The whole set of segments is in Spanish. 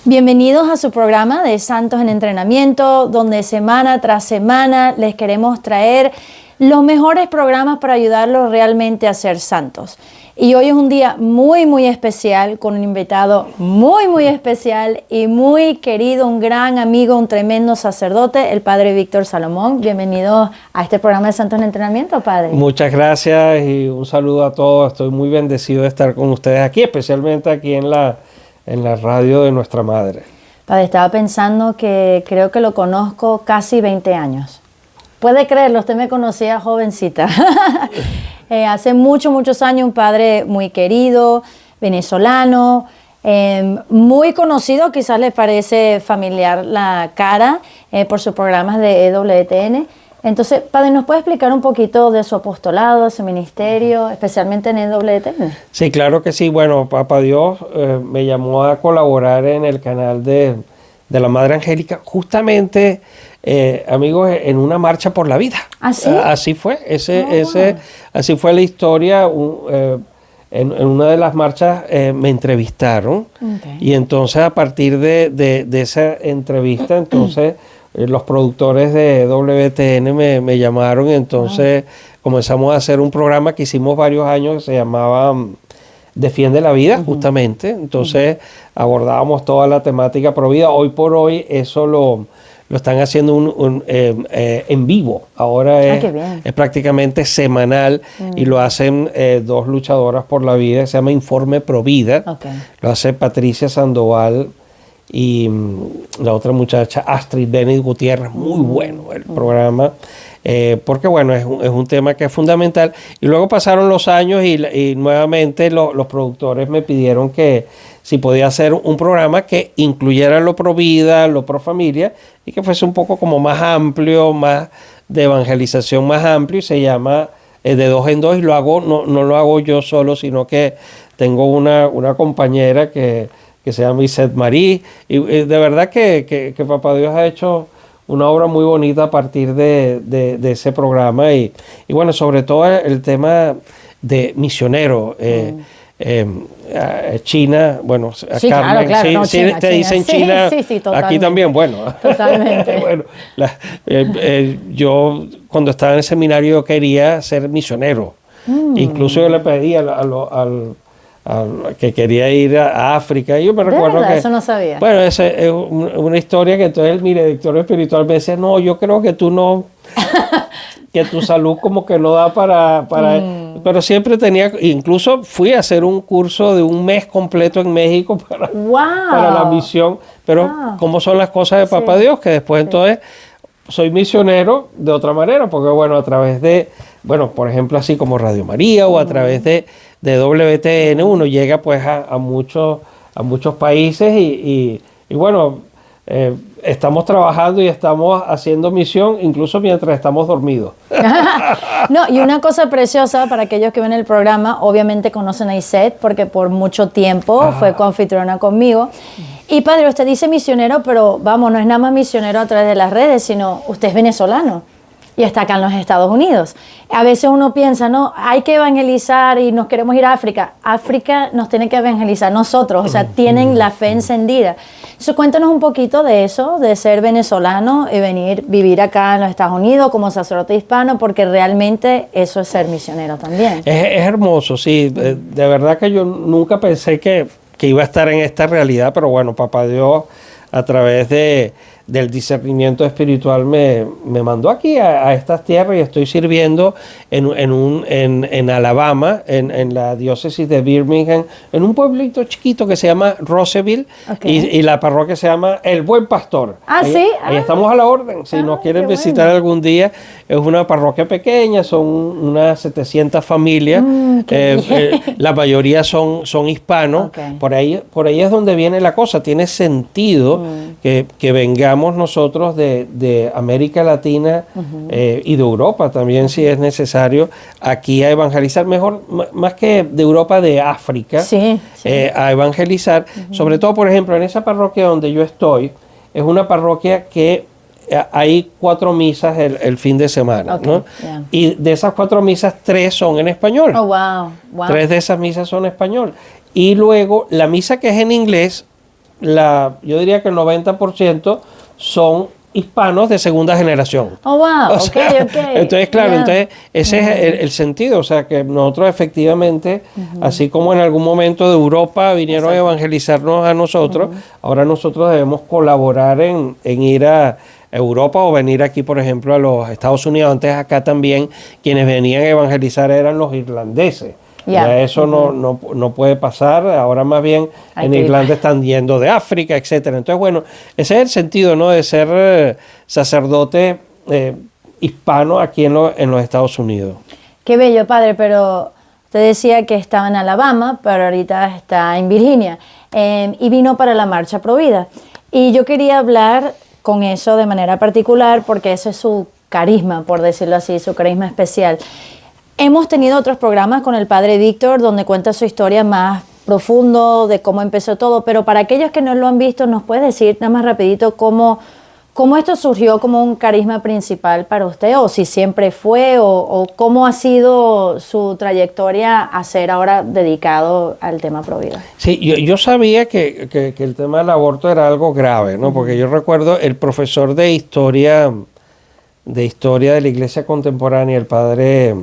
Bienvenidos a su programa de Santos en Entrenamiento, donde semana tras semana les queremos traer los mejores programas para ayudarlos realmente a ser santos. Y hoy es un día muy especial con un invitado muy especial y muy querido, un gran amigo, un tremendo sacerdote, el Padre Víctor Salomón. Bienvenido a este programa de Santos en Entrenamiento, Padre. Muchas gracias y un saludo a todos. Estoy muy bendecido de estar con ustedes aquí, especialmente aquí en la radio de nuestra madre. Padre, estaba pensando que creo que lo conozco casi 20 años. Puede creerlo, usted me conocía jovencita. Hace muchos años, un padre muy querido, venezolano, muy conocido, quizás les parece familiar la cara por sus programas de EWTN. Entonces, Padre, ¿nos puede explicar un poquito de su apostolado, de su ministerio, especialmente en EWTN? Sí, claro que sí. Bueno, Papá Dios me llamó a colaborar en el canal de la Madre Angélica, justamente, amigos, en una marcha por la vida. ¿Ah, sí? Así fue, así fue la historia. En una de las marchas me entrevistaron, y entonces a partir de esa entrevista, entonces los productores de WTN me llamaron, y entonces comenzamos a hacer un programa que hicimos varios años que se llamaba Defiende la Vida, justamente. Entonces abordábamos toda la temática pro vida. Hoy por hoy eso lo están haciendo en vivo. Ahora es prácticamente semanal, y lo hacen dos luchadoras por la vida. Se llama Informe Pro Vida. Lo hace Patricia Sandoval y la otra muchacha, Astrid Benedict Gutiérrez. Muy bueno el programa, porque bueno, es un tema que es fundamental. Y luego pasaron los años y nuevamente los productores me pidieron que si podía hacer un programa que incluyera lo pro vida, lo pro familia, y que fuese un poco como más amplio, más de evangelización más amplio, y se llama De Dos en Dos, y lo hago, no lo hago yo solo, sino que tengo una compañera que se llama Isette Marie, y de verdad que Papá Dios ha hecho una obra muy bonita a partir de ese programa, y bueno, sobre todo el tema de misionero. China, bueno, sí, Carmen, claro, sí, no, sí, China, te dicen China, sí, aquí también, bueno. Totalmente. Bueno, yo cuando estaba en el seminario yo quería ser misionero. Incluso yo le pedí al que quería ir a África, y yo me recuerdo verdad? que Eso no sabía. Bueno, esa es una historia que entonces mi director espiritual me decía: no, yo creo que tú no, que tu salud como que no da para pero siempre tenía, incluso fui a hacer un curso de un mes completo en México para la misión, pero como son las cosas de Papá Dios, que después entonces soy misionero de otra manera, porque bueno, a través de, bueno, por ejemplo, así como Radio María o a través de WTN, uno llega pues a muchos países y bueno, estamos trabajando y estamos haciendo misión incluso mientras estamos dormidos. No, y una cosa preciosa para aquellos que ven el programa, obviamente conocen a Isette porque por mucho tiempo fue coanfitriona conmigo. Y Padre, usted dice misionero, pero vamos, no es nada más misionero a través de las redes, sino usted es venezolano y está acá en los Estados Unidos. A veces uno piensa, no, hay que evangelizar y nos queremos ir a África. África nos tiene que evangelizar nosotros, o sea, tienen la fe encendida. Entonces, cuéntanos un poquito de eso, de ser venezolano y vivir acá en los Estados Unidos como sacerdote hispano, porque realmente eso es ser misionero también. Es hermoso, sí. De verdad que yo nunca pensé que iba a estar en esta realidad, pero bueno, Papá Dios, a través del discernimiento espiritual me mandó aquí a estas tierras, y estoy sirviendo en Alabama, en la diócesis de Birmingham, en un pueblito chiquito que se llama Roseville, y la parroquia se llama El Buen Pastor. Ahí estamos a la orden, si nos quieren visitar algún día. Es una parroquia pequeña, son unas 700 familias, la mayoría son hispanos. Por ahí es donde viene la cosa. Tiene sentido que vengamos nosotros de América Latina y de Europa también, si es necesario, aquí a evangelizar, mejor, más que de Europa, de África, a evangelizar. Sobre todo, por ejemplo, en esa parroquia donde yo estoy, es una parroquia que hay 4 misas el fin de semana, ¿no? Y de esas 4 misas, 3 son en español. 3 de esas misas son en español. Y luego la misa que es en inglés yo diría que el 90% son hispanos de segunda generación. Oh, wow, ok. Entonces, claro, entonces ese es el sentido, o sea, que nosotros efectivamente, así como en algún momento de Europa vinieron a evangelizarnos a nosotros, ahora nosotros debemos colaborar en ir a Europa o venir aquí, por ejemplo, a los Estados Unidos. Antes acá también quienes venían a evangelizar eran los irlandeses. Ya eso no puede pasar. Ahora más bien en Irlanda están yendo de África, etcétera. Entonces, bueno, ese es el sentido, ¿no?, de ser sacerdote hispano aquí en los Estados Unidos. Qué bello, padre, pero usted decía que estaba en Alabama, pero ahorita está en Virginia, y vino para la Marcha Pro Vida. Y yo quería hablar con eso de manera particular porque ese es su carisma, por decirlo así, su carisma especial. Hemos tenido otros programas con el padre Víctor donde cuenta su historia más profundo de cómo empezó todo, pero para aquellos que no lo han visto, ¿nos puede decir nada más rapidito cómo esto surgió como un carisma principal para usted, o si siempre fue, o cómo ha sido su trayectoria a ser ahora dedicado al tema pro vida? Sí, yo sabía que el tema del aborto era algo grave, ¿no? Porque yo recuerdo el profesor de historia de la Iglesia Contemporánea, el padre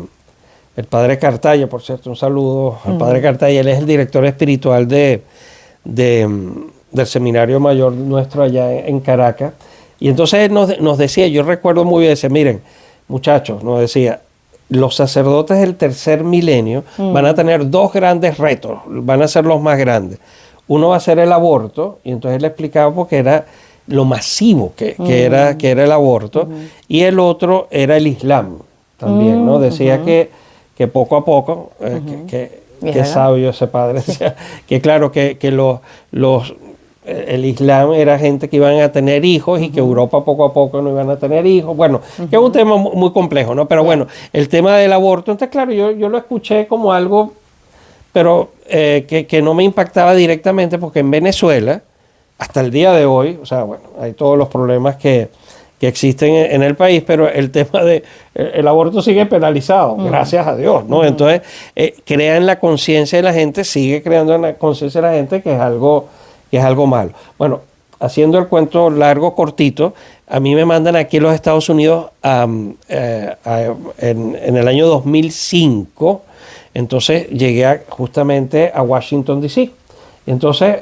Cartaya, por cierto, un saludo al padre Cartaya. Él es el director espiritual del seminario mayor nuestro allá en Caracas. Y entonces él nos decía, yo recuerdo muy bien, decía, miren, muchachos, nos decía, los sacerdotes del tercer milenio van a tener dos grandes retos, van a ser los más grandes. Uno va a ser el aborto, y entonces él le explicaba porque era lo masivo que era el aborto, y el otro era el Islam también, ¿no? Decía que poco a poco, que sabio ese padre, decía, que claro, que el Islam era gente que iban a tener hijos y que Europa poco a poco no iban a tener hijos. Bueno, que es un tema muy complejo, ¿no? Pero bueno, el tema del aborto, entonces claro, yo lo escuché como algo, pero que no me impactaba directamente porque en Venezuela, hasta el día de hoy, o sea, bueno, hay todos los problemas que existen en el país, pero el tema el aborto sigue penalizado, gracias a Dios, ¿no? Entonces, crea en la conciencia de la gente, sigue creando en la conciencia de la gente que es algo malo. Bueno, haciendo el cuento largo, cortito, a mí me mandan aquí en los Estados Unidos en el año 2005, entonces llegué justamente a Washington, D.C. Entonces,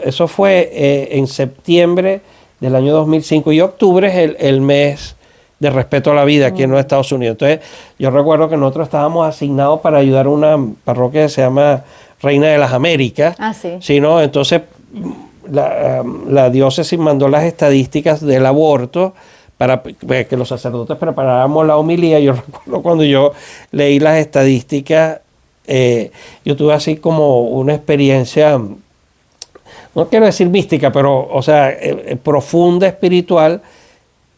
eso fue en septiembre del año 2005, y octubre es el mes de respeto a la vida aquí en los Estados Unidos. Entonces, yo recuerdo que nosotros estábamos asignados para ayudar a una parroquia que se llama Reina de las Américas. Ah, sí. ¿Sí, no? Entonces, la diócesis mandó las estadísticas del aborto para que los sacerdotes preparáramos la homilía. Yo recuerdo cuando yo leí las estadísticas, yo tuve así como una experiencia, no quiero decir mística, pero, o sea, profunda, espiritual.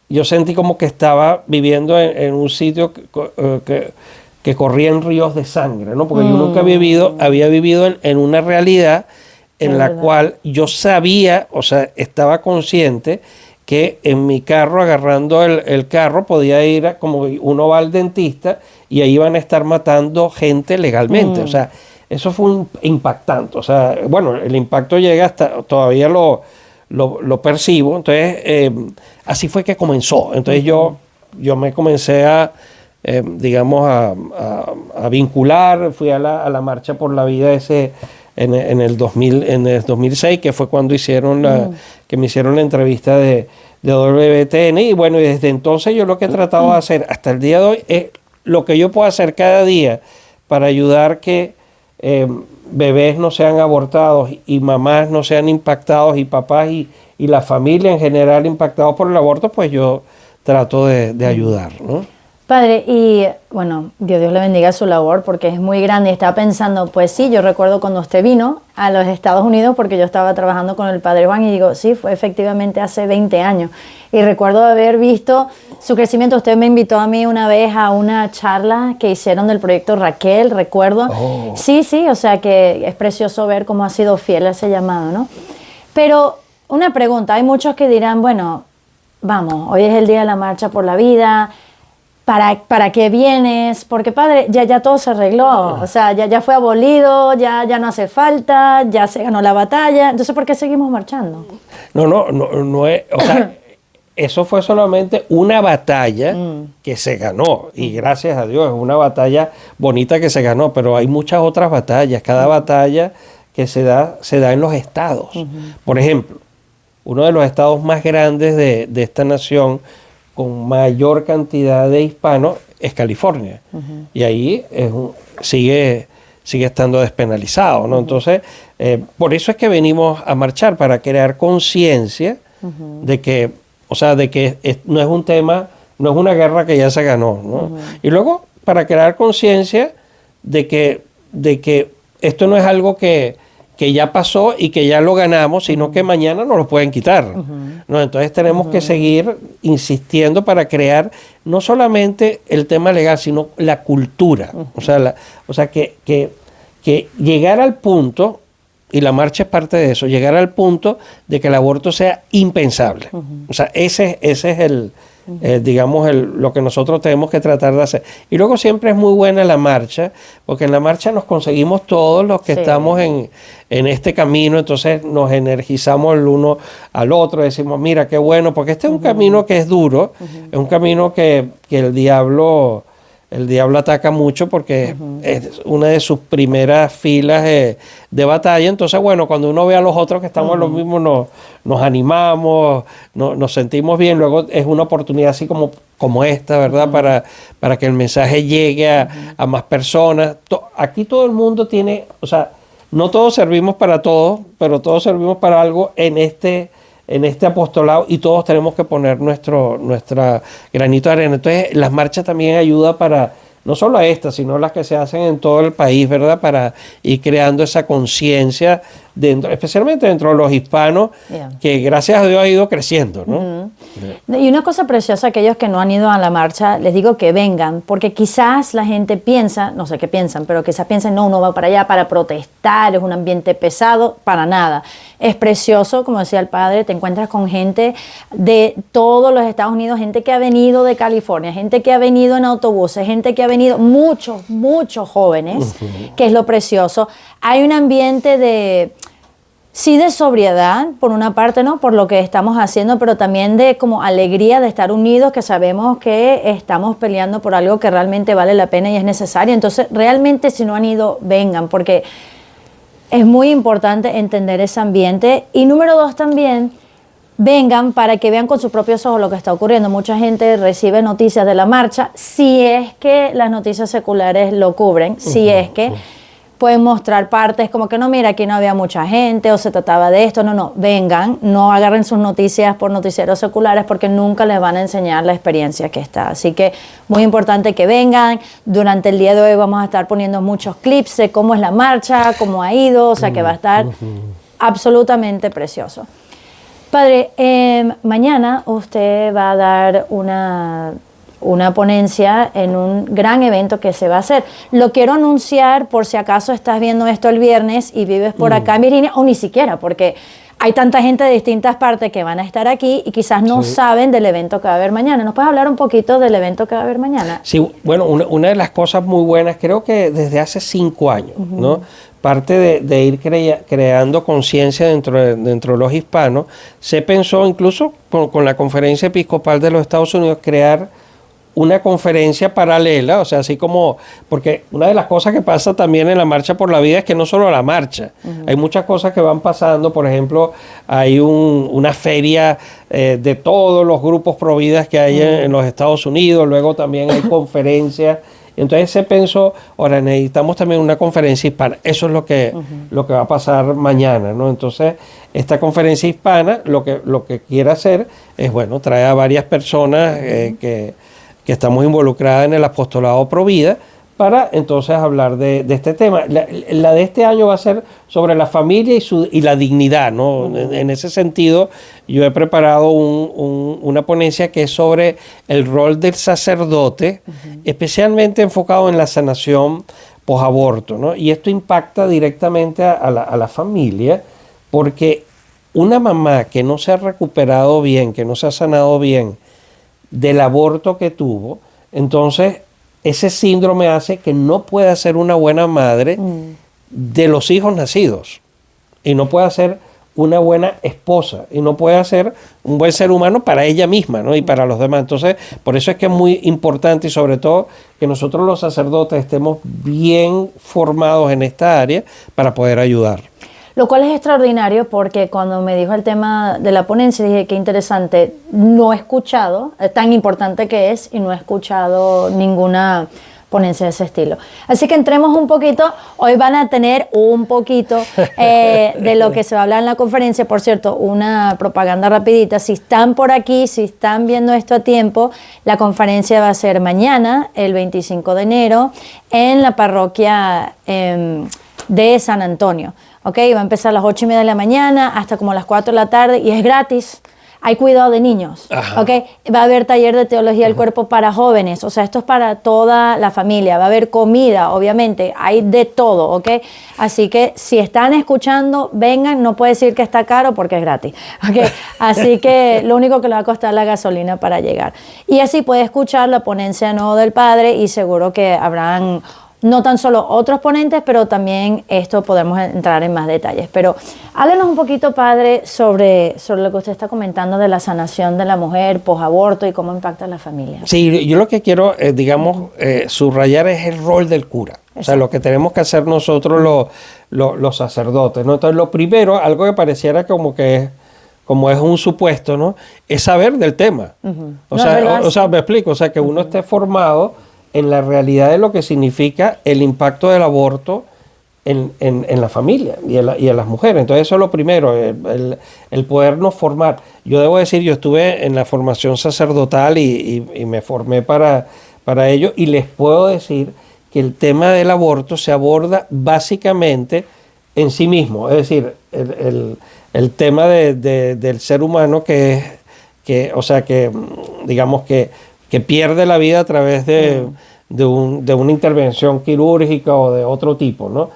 Yo sentí como que estaba viviendo en un sitio que corrían ríos de sangre, ¿no? Porque yo nunca había vivido en una realidad en la cual yo sabía, o sea, estaba consciente que en mi carro, agarrando el carro, podía ir como uno va al dentista y ahí van a estar matando gente legalmente. O sea, eso fue impactante. O sea, bueno, el impacto llega hasta, todavía lo percibo. Entonces, así fue que comenzó. Entonces yo me comencé digamos, a vincular. Fui a la Marcha por la Vida en el 2006, que fue cuando que me hicieron la entrevista de WTN. Y bueno, y desde entonces yo lo que he tratado de hacer hasta el día de hoy es lo que yo puedo hacer cada día para ayudar que bebés no sean abortados y mamás no sean impactados y papás y la familia en general impactados por el aborto, pues yo trato de ayudar, ¿no? Padre, y bueno, Dios le bendiga su labor porque es muy grande. Y estaba pensando, pues sí, yo recuerdo cuando usted vino a los Estados Unidos, porque yo estaba trabajando con el Padre Juan, y digo, sí, fue efectivamente hace 20 años. Y recuerdo haber visto su crecimiento. Usted me invitó a mí una vez a una charla que hicieron del proyecto Raquel, recuerdo. Oh. Sí, o sea que es precioso ver cómo ha sido fiel a ese llamado, ¿no? Pero una pregunta, hay muchos que dirán, bueno, vamos, hoy es el día de la Marcha por la Vida. ¿para qué vienes? Porque padre, ya todo se arregló, o sea, ya fue abolido, ya no hace falta, ya se ganó la batalla, entonces ¿por qué seguimos marchando? No es, o sea, eso fue solamente una batalla que se ganó, y gracias a Dios, es una batalla bonita que se ganó, pero hay muchas otras batallas, cada batalla que se da en los estados. Por ejemplo, uno de los estados más grandes de esta nación, con mayor cantidad de hispanos, es California. Y ahí sigue estando despenalizado, ¿no? Entonces, por eso es que venimos a marchar, para crear conciencia de que, o sea, de que no es un tema, no es una guerra que ya se ganó, ¿no? Y luego, para crear conciencia de que esto no es algo que ya pasó y que ya lo ganamos, sino que mañana nos lo pueden quitar, ¿no? Entonces tenemos que seguir insistiendo para crear no solamente el tema legal, sino la cultura. O sea, que llegar al punto, y la marcha es parte de eso, llegar al punto de que el aborto sea impensable. O sea, ese es el, digamos, lo que nosotros tenemos que tratar de hacer. Y luego siempre es muy buena la marcha, porque en la marcha nos conseguimos todos los que estamos en este camino, entonces nos energizamos el uno al otro, decimos, mira, qué bueno, porque este es un camino que es duro, es un camino que el diablo ataca mucho, porque es una de sus primeras filas de batalla. Entonces, bueno, cuando uno ve a los otros que estamos en lo mismo, nos animamos, nos sentimos bien. Luego es una oportunidad así como esta, ¿verdad? Para que el mensaje llegue a más personas. Aquí todo el mundo tiene, o sea, no todos servimos para todos, pero todos servimos para algo en este apostolado, y todos tenemos que poner nuestra granito de arena. Entonces, las marchas también ayudan para, no solo a estas, sino las que se hacen en todo el país, ¿verdad? Para ir creando esa conciencia, especialmente dentro de los hispanos, que gracias a Dios ha ido creciendo, ¿no? Y una cosa preciosa, aquellos que no han ido a la marcha, les digo que vengan, porque quizás la gente piensa, no sé qué piensan, pero quizás piensan, no, uno va para allá para protestar, es un ambiente pesado, para nada. Es precioso, como decía el padre, te encuentras con gente de todos los Estados Unidos, gente que ha venido de California, gente que ha venido en autobuses, gente que ha venido, muchos jóvenes, que es lo precioso. Hay un ambiente de sobriedad, por una parte, ¿no? Por lo que estamos haciendo, pero también de como alegría de estar unidos, que sabemos que estamos peleando por algo que realmente vale la pena y es necesario. Entonces, realmente, si no han ido, vengan, porque es muy importante entender ese ambiente. Y número 2 también, vengan para que vean con sus propios ojos lo que está ocurriendo. Mucha gente recibe noticias de la marcha, si es que las noticias seculares lo cubren, si es que pueden mostrar partes como que no, mira, aquí no había mucha gente o se trataba de esto. No, vengan, no agarren sus noticias por noticieros seculares, porque nunca les van a enseñar la experiencia que está. Así que muy importante que vengan. Durante el día de hoy vamos a estar poniendo muchos clips de cómo es la marcha, cómo ha ido, o sea que va a estar absolutamente precioso. Padre, mañana usted va a dar una ponencia en un gran evento que se va a hacer. Lo quiero anunciar por si acaso estás viendo esto el viernes y vives por acá en Virginia, o ni siquiera, porque hay tanta gente de distintas partes que van a estar aquí y quizás no saben del evento que va a haber mañana. ¿Nos puedes hablar un poquito del evento que va a haber mañana? Sí, bueno, una de las cosas muy buenas, creo que desde hace 5 años, ¿no? Parte de ir creando conciencia dentro de los hispanos, se pensó incluso con la Conferencia Episcopal de los Estados Unidos crear una conferencia paralela, o sea, así como, porque una de las cosas que pasa también en la Marcha por la Vida es que no solo la marcha, hay muchas cosas que van pasando. Por ejemplo, hay una feria de todos los grupos providas que hay en los Estados Unidos, luego también hay conferencias. Entonces se pensó, ahora necesitamos también una conferencia hispana. Eso es lo que va a pasar mañana, ¿no? Entonces, esta conferencia hispana lo que quiere hacer es, bueno, traer a varias personas que estamos involucradas en el apostolado Pro Vida, para entonces hablar de este tema. La de este año va a ser sobre la familia y la dignidad, ¿no? En ese sentido, yo he preparado una ponencia que es sobre el rol del sacerdote, especialmente enfocado en la sanación posaborto, ¿no? Y esto impacta directamente a la familia, porque una mamá que no se ha recuperado bien, que no se ha sanado bien del aborto que tuvo, entonces ese síndrome hace que no pueda ser una buena madre de los hijos nacidos y no pueda ser una buena esposa y no puede ser un buen ser humano para ella misma, ¿no? Y para los demás. Entonces, por eso es que es muy importante y sobre todo que nosotros los sacerdotes estemos bien formados en esta área para poder ayudar. Lo cual es extraordinario porque cuando me dijo el tema de la ponencia dije qué interesante, no he escuchado, tan importante que es, y no he escuchado ninguna ponencia de ese estilo. Así que entremos un poquito, hoy van a tener un poquito de lo que se va a hablar en la conferencia. Por cierto, una propaganda rapidita, si están por aquí, si están viendo esto a tiempo, la conferencia va a ser mañana, el 25 de enero, en la parroquia de San Antonio. Okay, va a empezar a las 8:30 de la mañana hasta como las 4 de la tarde y es gratis. Hay cuidado de niños. Okay. Va a haber taller de teología del cuerpo para jóvenes. O sea, esto es para toda la familia. Va a haber comida, obviamente. Hay de todo. Okay. Así que si están escuchando, vengan. No puede decir que está caro porque es gratis. Okay. Así que lo único que le va a costar la gasolina para llegar. Y así puede escuchar la ponencia nuevo del Padre y seguro que habrán no tan solo otros ponentes, pero también esto podemos entrar en más detalles. Pero háblenos un poquito, Padre, sobre lo que usted está comentando de la sanación de la mujer posaborto y cómo impacta a la familia. Sí, yo lo que quiero, subrayar es el rol del cura. Exacto. O sea, lo que tenemos que hacer nosotros los sacerdotes, ¿no? Entonces, lo primero, algo que pareciera como es un supuesto, ¿no? Es saber del tema. O sea, me explico, o sea, que uno esté formado en la realidad de lo que significa el impacto del aborto en la familia y en las mujeres. Entonces eso es lo primero, el podernos formar. Yo debo decir, yo estuve en la formación sacerdotal y me formé para ello y les puedo decir que el tema del aborto se aborda básicamente en sí mismo. Es decir, el tema del ser humano que pierde la vida a través de una intervención quirúrgica o de otro tipo, ¿no?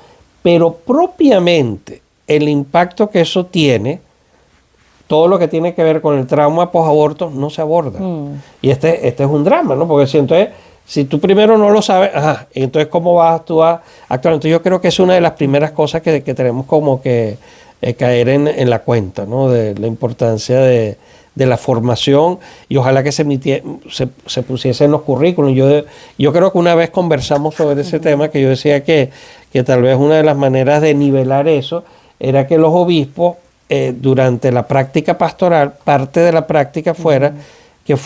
Pero propiamente el impacto que eso tiene, todo lo que tiene que ver con el trauma posaborto, no se aborda. Y este es un drama, ¿no? Porque si tú primero no lo sabes, entonces ¿cómo vas tú a actuar? Entonces yo creo que es una de las primeras cosas que tenemos como que caer en la cuenta, ¿no? De la importancia de la formación y ojalá que se pusiese en los currículos. Yo creo que una vez conversamos sobre ese tema que yo decía que tal vez una de las maneras de nivelar eso era que los obispos durante la práctica pastoral, parte de la práctica fuera que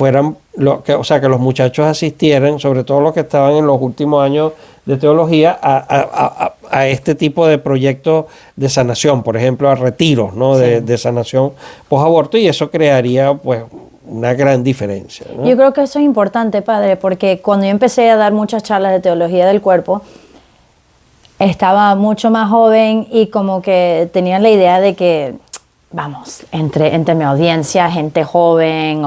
los muchachos asistieran, sobre todo los que estaban en los últimos años de teología, a este tipo de proyectos de sanación, por ejemplo, a retiros, ¿no? de sanación posaborto, y eso crearía pues una gran diferencia, ¿no? Yo creo que eso es importante, Padre, porque cuando yo empecé a dar muchas charlas de teología del cuerpo, estaba mucho más joven y como que tenía la idea de que vamos, entre mi audiencia, gente joven,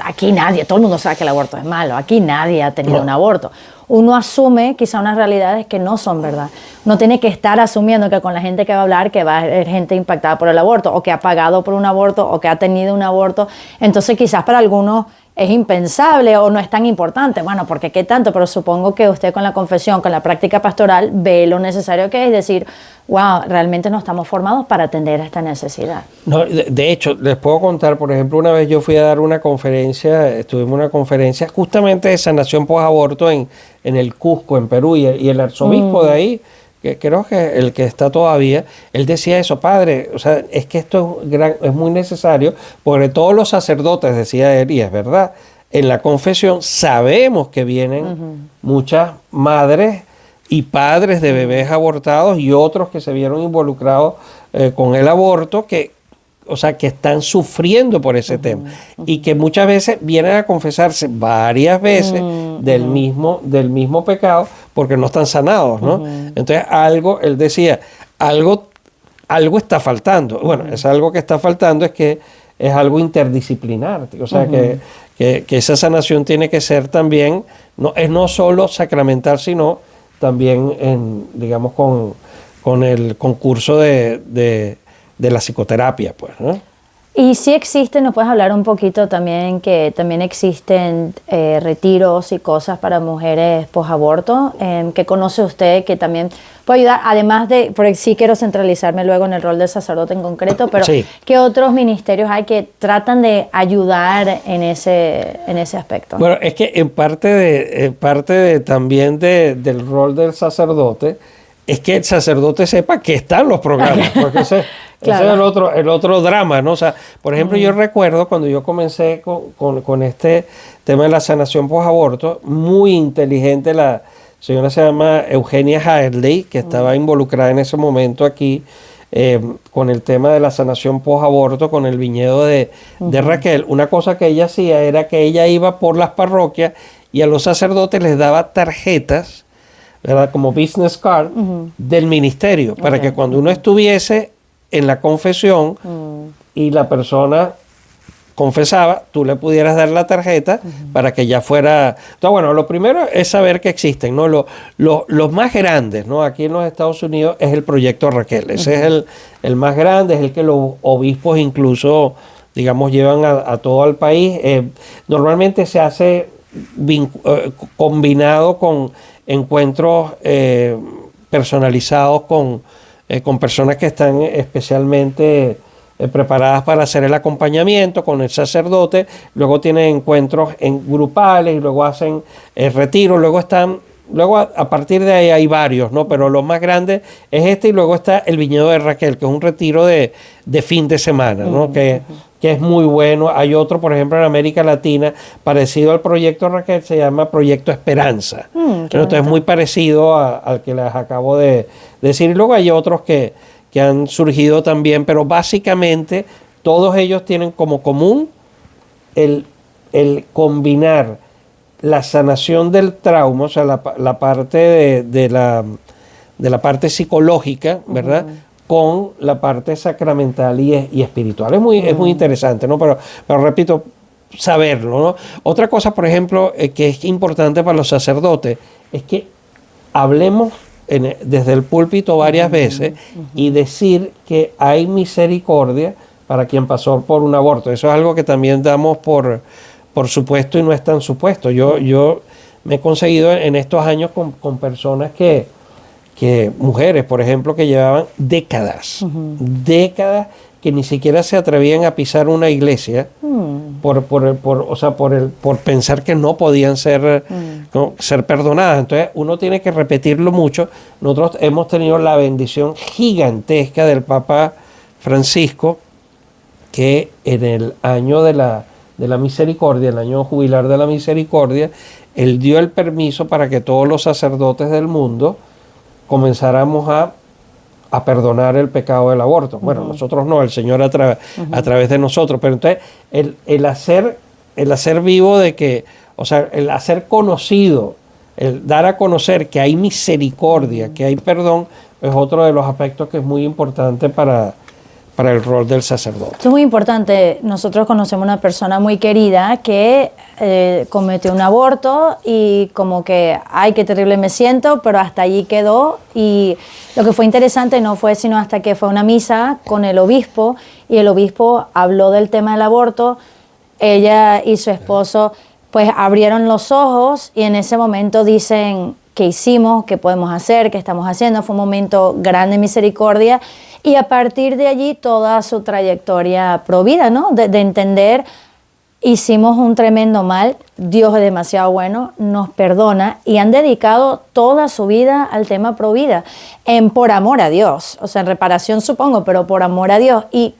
aquí nadie, todo el mundo sabe que el aborto es malo, aquí nadie ha tenido un aborto. Uno asume quizá unas realidades que no son verdad. Uno tiene que estar asumiendo que con la gente que va a hablar, que va a haber gente impactada por el aborto, o que ha pagado por un aborto, o que ha tenido un aborto. Entonces quizás para algunos es impensable o no es tan importante. Bueno, porque qué tanto, pero supongo que usted con la confesión, con la práctica pastoral, ve lo necesario que es decir, wow, realmente no estamos formados para atender a esta necesidad. No, de hecho, les puedo contar, por ejemplo, una vez yo fui a dar una conferencia, estuvimos en una conferencia justamente de sanación posaborto en el Cusco, en Perú, y el arzobispo de ahí, que creo que el que está todavía, él decía eso, padre, o sea, es que esto es muy necesario, porque todos los sacerdotes, decía él, y es verdad, en la confesión sabemos que vienen muchas madres y padres de bebés abortados y otros que se vieron involucrados con el aborto, que están sufriendo por ese tema y que muchas veces vienen a confesarse varias veces del mismo pecado porque no están sanados, ¿no? Entonces él decía, algo está faltando. Bueno, es algo que está faltando es que es algo interdisciplinar, o sea, que esa sanación tiene que ser también, no solo sacramental, sino también digamos con el concurso de la psicoterapia, pues, ¿no? Y sí existen, ¿nos puedes hablar un poquito también que también existen retiros y cosas para mujeres posaborto? ¿Qué conoce usted que también puede ayudar? Además de, porque sí quiero centralizarme luego en el rol del sacerdote en concreto, pero Sí. ¿qué otros ministerios hay que tratan de ayudar en ese aspecto? Bueno, es que en parte también del rol del sacerdote es que el sacerdote sepa que están los programas, porque Claro. ese es el otro drama, ¿no? O sea, por ejemplo, yo recuerdo cuando yo comencé con este tema de la sanación posaborto, muy inteligente, la señora se llama Eugenia Hadley, que estaba involucrada en ese momento aquí con el tema de la sanación posaborto, con el viñedo de Raquel. Una cosa que ella hacía era que ella iba por las parroquias y a los sacerdotes les daba tarjetas, ¿verdad? Como business card del ministerio, para que cuando uno estuviese en la confesión y la persona confesaba, tú le pudieras dar la tarjeta para que ya fuera... Entonces, bueno, lo primero es saber que existen, ¿no? Los más grandes, ¿no? Aquí en los Estados Unidos es el Proyecto Raquel. Ese es el más grande, es el que los obispos incluso, digamos, llevan a todo el país. Normalmente se hace combinado con encuentros personalizados con personas que están especialmente preparadas para hacer el acompañamiento con el sacerdote, luego tienen encuentros grupales y luego hacen retiros, luego a partir de ahí hay varios, ¿no? Pero lo más grande es este y luego está el viñedo de Raquel, que es un retiro de fin de semana, ¿no? Que es muy bueno. Hay otro, por ejemplo, en América Latina, parecido al Proyecto Raquel, se llama Proyecto Esperanza. Entonces es muy parecido al que les acabo de decir. Y luego hay otros que han surgido también, pero básicamente todos ellos tienen como común el combinar la sanación del trauma, o sea, la parte de la parte psicológica, ¿verdad? Con la parte sacramental y espiritual. Es muy interesante, ¿no? Pero repito, saberlo, ¿no? Otra cosa, por ejemplo, que es importante para los sacerdotes, es que hablemos desde el púlpito varias veces y decir que hay misericordia para quien pasó por un aborto. Eso es algo que también damos por supuesto y no es tan supuesto. Yo me he conseguido en estos años con personas que mujeres, por ejemplo, que llevaban décadas que ni siquiera se atrevían a pisar una iglesia por pensar que no podían ser perdonadas. Entonces uno tiene que repetirlo mucho. Nosotros hemos tenido la bendición gigantesca del Papa Francisco, que en el año de la misericordia, el año jubilar de la misericordia, él dio el permiso para que todos los sacerdotes del mundo comenzáramos a perdonar el pecado del aborto. Bueno, nosotros no, el Señor a través de nosotros, pero entonces el hacer vivo de que, o sea, el hacer conocido, el dar a conocer que hay misericordia, que hay perdón, es otro de los aspectos que es muy importante para el rol del sacerdote. Esto es muy importante. Nosotros conocemos una persona muy querida que cometió un aborto y como que, ay, qué terrible me siento, pero hasta allí quedó. Y lo que fue interesante no fue sino hasta que fue a una misa con el obispo y el obispo habló del tema del aborto. Ella y su esposo pues abrieron los ojos y en ese momento dicen, ¿qué hicimos? ¿Qué podemos hacer? ¿Qué estamos haciendo? Fue un momento grande de misericordia. Y a partir de allí toda su trayectoria pro vida, ¿no? De entender, hicimos un tremendo mal, Dios es demasiado bueno, nos perdona y han dedicado toda su vida al tema pro vida, por amor a Dios, o sea, en reparación supongo, pero por amor a Dios. Y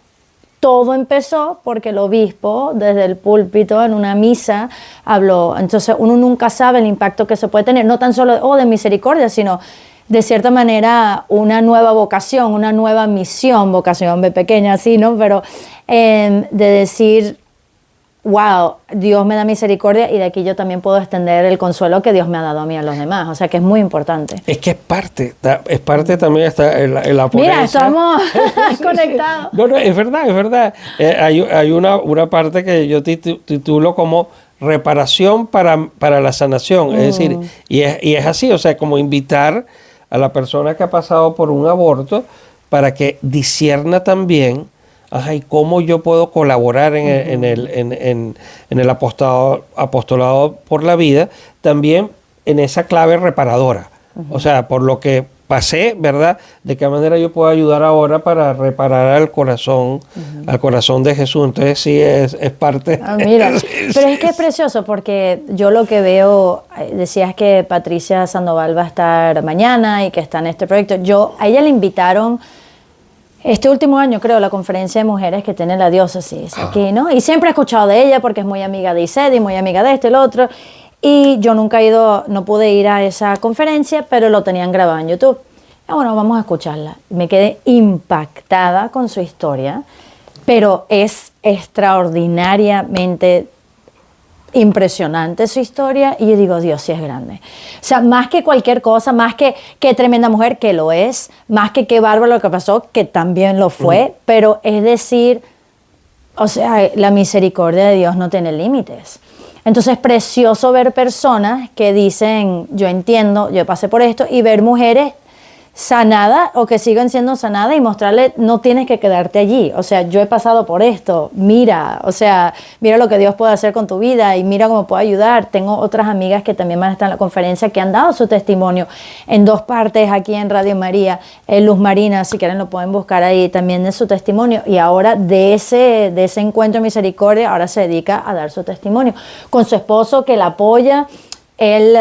todo empezó porque el obispo desde el púlpito en una misa habló. Entonces uno nunca sabe el impacto que se puede tener, no tan solo de misericordia, sino de cierta manera una nueva vocación, una nueva misión, vocación B pequeña así, ¿no? Pero de decir, wow, Dios me da misericordia y de aquí yo también puedo extender el consuelo que Dios me ha dado a mí y a los demás. O sea que es muy importante. Es que es parte también hasta en la ponencia. Mira, estamos conectados. No, es verdad. Hay una parte que yo titulo como reparación para la sanación. Es decir, y es así, o sea, como invitar a la persona que ha pasado por un aborto para que discierna también ¿y cómo yo puedo colaborar en el apostolado por la vida? También en esa clave reparadora. O sea, por lo que pasé, ¿verdad? De qué manera yo puedo ayudar ahora para reparar al corazón de Jesús. Entonces sí, es parte. Mira, pero es que es precioso porque yo lo que veo, decías que Patricia Sandoval va a estar mañana y que está en este proyecto. A ella le invitaron este último año, creo, la conferencia de mujeres que tiene la diócesis aquí, ¿no? Y siempre he escuchado de ella porque es muy amiga de Ised y muy amiga de este y el otro. Y yo nunca he ido, no pude ir a esa conferencia, pero lo tenían grabado en YouTube. Bueno, vamos a escucharla. Me quedé impactada con su historia, pero es extraordinariamente impresionante su historia y yo digo, Dios, sí es grande. O sea, más que cualquier cosa, más que qué tremenda mujer, que lo es, más que qué bárbaro lo que pasó, que también lo fue, pero es decir, o sea, la misericordia de Dios no tiene límites. Entonces es precioso ver personas que dicen, yo entiendo, yo pasé por esto, y ver mujeres sanadas o que siguen siendo sanadas y mostrarle, no tienes que quedarte allí. O sea, yo he pasado por esto, mira, o sea, mira lo que Dios puede hacer con tu vida y mira cómo puede ayudar. Tengo otras amigas que también van a estar en la conferencia que han dado su testimonio en 2 partes aquí en Radio María. Luz Marina, si quieren lo pueden buscar ahí también de su testimonio. Y ahora de ese encuentro de misericordia, ahora se dedica a dar su testimonio. Con su esposo que la apoya, él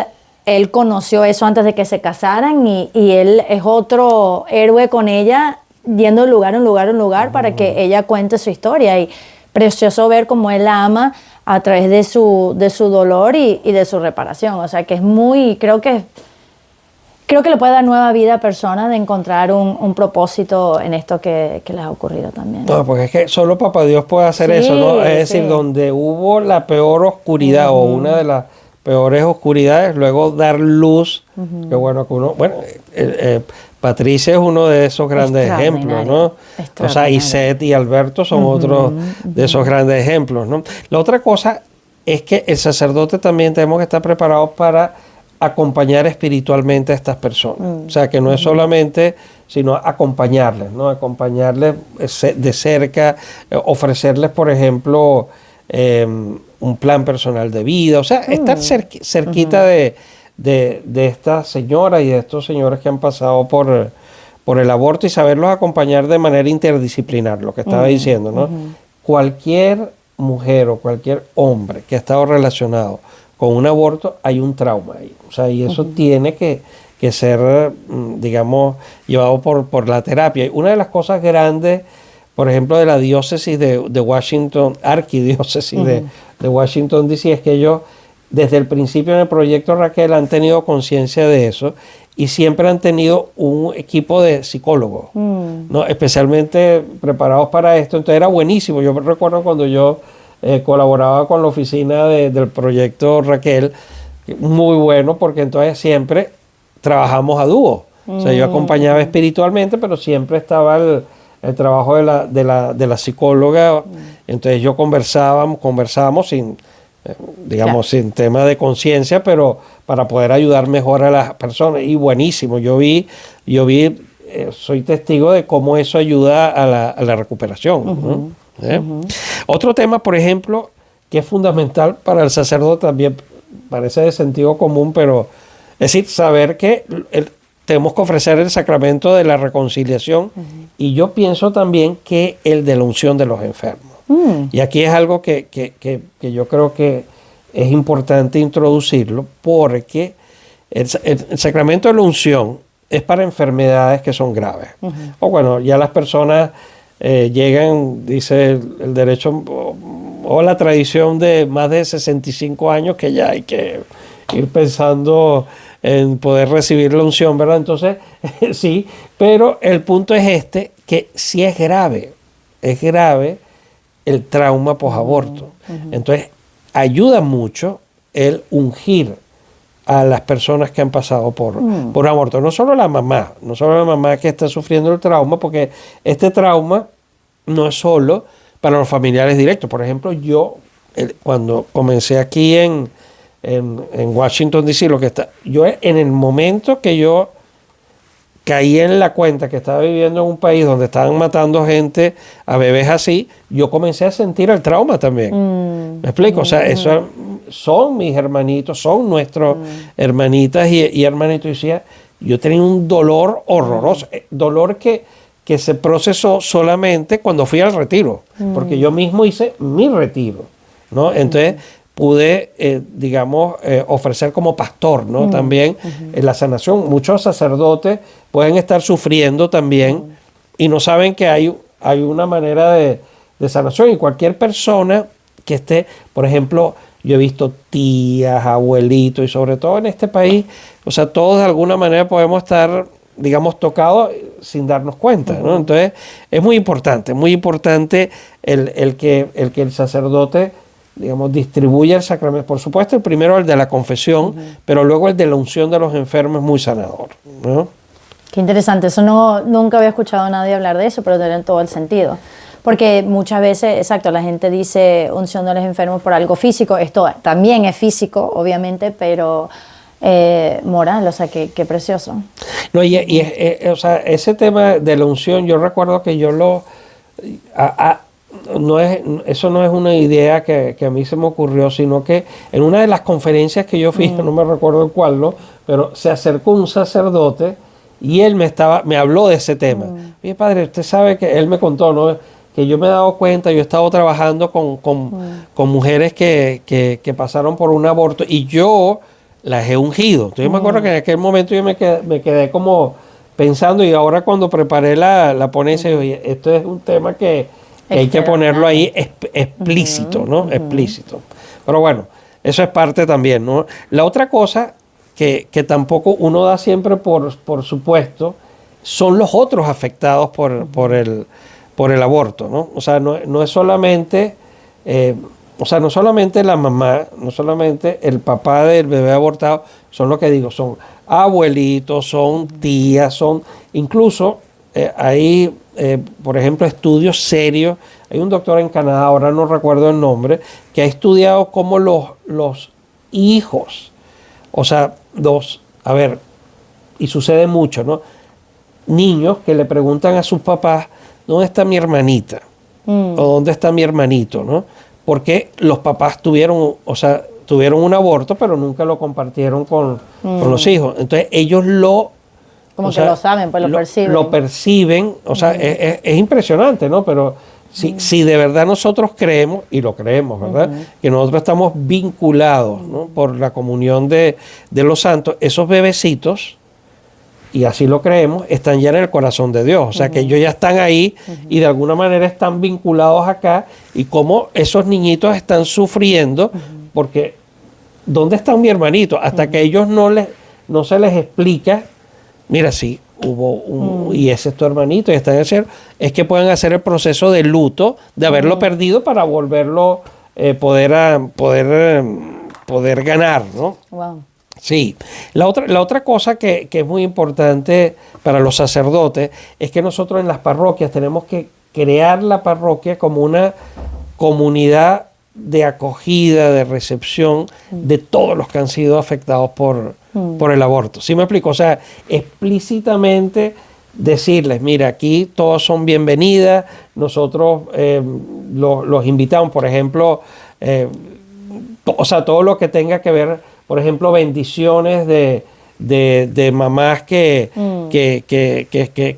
conoció eso antes de que se casaran y él es otro héroe con ella, yendo de lugar en lugar para que ella cuente su historia. Y precioso ver cómo él la ama a través de su dolor y de su reparación. O sea, que es muy, creo que le puede dar nueva vida a personas de encontrar un propósito en esto que les ha ocurrido también. No, porque es que solo Papá Dios puede hacer eso, ¿no? Es decir, donde hubo la peor oscuridad o una de las peores oscuridades, luego dar luz, que bueno, que uno, Patricia es uno de esos grandes ejemplos, ¿no? O sea, Ised y Alberto son otros de esos grandes ejemplos, ¿no? La otra cosa es que el sacerdote también tenemos que estar preparados para acompañar espiritualmente a estas personas. O sea, que no es solamente, sino acompañarles, ¿no? Acompañarles de cerca, ofrecerles, por ejemplo, un plan personal de vida, o sea, estar cerquita de estas señoras y de estos señores que han pasado por el aborto y saberlos acompañar de manera interdisciplinar, lo que estaba diciendo, ¿no? Cualquier mujer o cualquier hombre que ha estado relacionado con un aborto, hay un trauma ahí, o sea, y eso tiene que ser, digamos, llevado por la terapia. Una de las cosas grandes, por ejemplo, de la diócesis de Washington, arquidiócesis de Washington, D.C., es que ellos, desde el principio en el proyecto Raquel, han tenido conciencia de eso y siempre han tenido un equipo de psicólogos, ¿no? Especialmente preparados para esto. Entonces era buenísimo. Yo recuerdo cuando yo colaboraba con la oficina del proyecto Raquel, muy bueno, porque entonces siempre trabajamos a dúo. O sea, yo acompañaba espiritualmente, pero siempre estaba el trabajo de la psicóloga. Entonces yo conversábamos sin, digamos, sin tema de conciencia, pero para poder ayudar mejor a las personas. Y buenísimo, yo vi, soy testigo de cómo eso ayuda a la recuperación, ¿no? Otro tema, por ejemplo, que es fundamental para el sacerdote, también parece de sentido común, pero es decir, saber que tenemos que ofrecer el sacramento de la reconciliación y yo pienso también que el de la unción de los enfermos. Y aquí es algo que yo creo que es importante introducirlo porque el sacramento de la unción es para enfermedades que son graves. O bueno, ya las personas llegan, dice el derecho o la tradición de más de 65 años que ya hay que ir pensando en poder recibir la unción, ¿verdad? Entonces, sí, pero el punto es que si es grave el trauma posaborto. Entonces, ayuda mucho el ungir a las personas que han pasado por aborto. No solo la mamá que está sufriendo el trauma, porque este trauma no es solo para los familiares directos. Por ejemplo, yo, cuando comencé aquí en Washington, D.C., yo en el momento que yo caí en la cuenta que estaba viviendo en un país donde estaban matando gente, a bebés así, yo comencé a sentir el trauma también. ¿Me explico? O sea, eso son mis hermanitos, son nuestros hermanitas y hermanitos. Y decía, yo tenía un dolor horroroso, dolor que se procesó solamente cuando fui al retiro, porque yo mismo hice mi retiro, ¿no? Entonces pude, digamos, ofrecer como pastor, ¿no? También la sanación. Muchos sacerdotes pueden estar sufriendo también y no saben que hay una manera de sanación. Y cualquier persona que esté, por ejemplo, yo he visto tías, abuelitos, y sobre todo en este país, o sea, todos de alguna manera podemos estar, digamos, tocados sin darnos cuenta, ¿no? Entonces, es muy importante el que el sacerdote, digamos, distribuya el sacramento. Por supuesto, el primero el de la confesión, pero luego el de la unción de los enfermos es muy sanador, ¿no? Qué interesante, eso nunca había escuchado a nadie hablar de eso, pero tiene todo el sentido. Porque muchas veces, exacto, la gente dice unción de los enfermos por algo físico, esto también es físico, obviamente, pero moral, o sea, qué precioso. No, o sea, ese tema de la unción, yo recuerdo que yo eso no es una idea que a mí se me ocurrió, sino que en una de las conferencias que yo fui, no me recuerdo en cuál, ¿no? Pero se acercó un sacerdote y él me habló de ese tema. Oye, padre, usted sabe que él me contó, ¿no? Que yo me he dado cuenta, yo he estado trabajando con mujeres que pasaron por un aborto y yo las he ungido. Entonces yo me acuerdo que en aquel momento yo me quedé como pensando, y ahora cuando preparé la ponencia, oye, esto es un tema que hay que ponerlo ahí explícito, ¿no? Explícito. Pero bueno, eso es parte también, ¿no? La otra cosa que tampoco uno da siempre por supuesto son los otros afectados por el aborto, ¿no? O sea, no es solamente, no solamente la mamá, no solamente el papá del bebé abortado, son lo que digo, son abuelitos, son tías, son incluso hay, por ejemplo, estudios serios. Hay un doctor en Canadá, ahora no recuerdo el nombre, que ha estudiado cómo los hijos, o sea, y sucede mucho, ¿no? Niños que le preguntan a sus papás, ¿dónde está mi hermanita? O ¿dónde está mi hermanito? ¿No? Porque los papás tuvieron un aborto, pero nunca lo compartieron con los hijos. Entonces ellos lo saben, pues lo perciben. Lo perciben, o sea, es impresionante, ¿no? Pero si de verdad nosotros creemos, y lo creemos, ¿verdad? Que nosotros estamos vinculados, ¿no? Por la comunión de los santos, esos bebecitos, y así lo creemos, están ya en el corazón de Dios. O sea, que ellos ya están ahí y de alguna manera están vinculados acá, y cómo esos niñitos están sufriendo, porque ¿dónde está mi hermanito? Hasta que ellos no se les explica, mira, sí, hubo y ese es tu hermanito, y está en el cielo, es que pueden hacer el proceso de luto, de haberlo perdido para volverlo, poder ganar, ¿no? Wow. Sí. La otra cosa que es muy importante para los sacerdotes es que nosotros en las parroquias tenemos que crear la parroquia como una comunidad de acogida, de recepción de todos los que han sido afectados por el aborto. ¿Sí me explico? O sea, explícitamente decirles, mira, aquí todos son bienvenidas, nosotros los invitamos, por ejemplo, todo lo que tenga que ver, por ejemplo, bendiciones de mamás que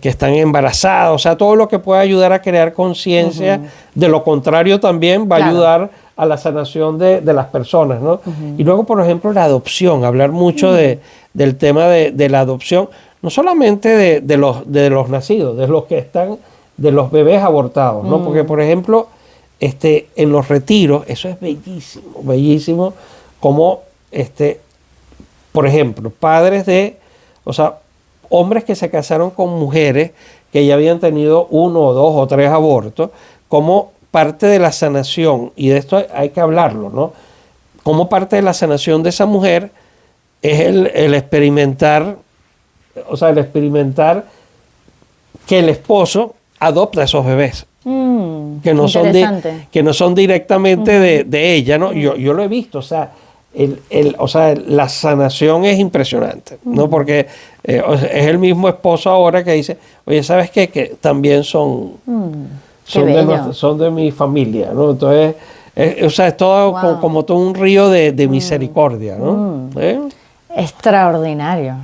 están embarazadas, o sea, todo lo que pueda ayudar a crear conciencia. De lo contrario también va a ayudar a la sanación de las personas, ¿no? Y luego, por ejemplo, la adopción, hablar mucho del tema de la adopción, no solamente de los nacidos, de los bebés abortados, ¿no? Porque, por ejemplo, en los retiros, eso es bellísimo, bellísimo, como por ejemplo, hombres que se casaron con mujeres que ya habían tenido 1 o 2 o 3 abortos, como parte de la sanación, y de esto hay que hablarlo, ¿no? Como parte de la sanación de esa mujer es el experimentar, que el esposo adopta a esos bebés. Que no son directamente de ella, ¿no? Yo lo he visto, o sea, o sea, la sanación es impresionante, ¿no? Porque o sea, es el mismo esposo ahora que dice, oye, ¿sabes qué? Que también son de mi familia, ¿no? Entonces, o sea, es todo como todo un río de misericordia, ¿no? Extraordinario.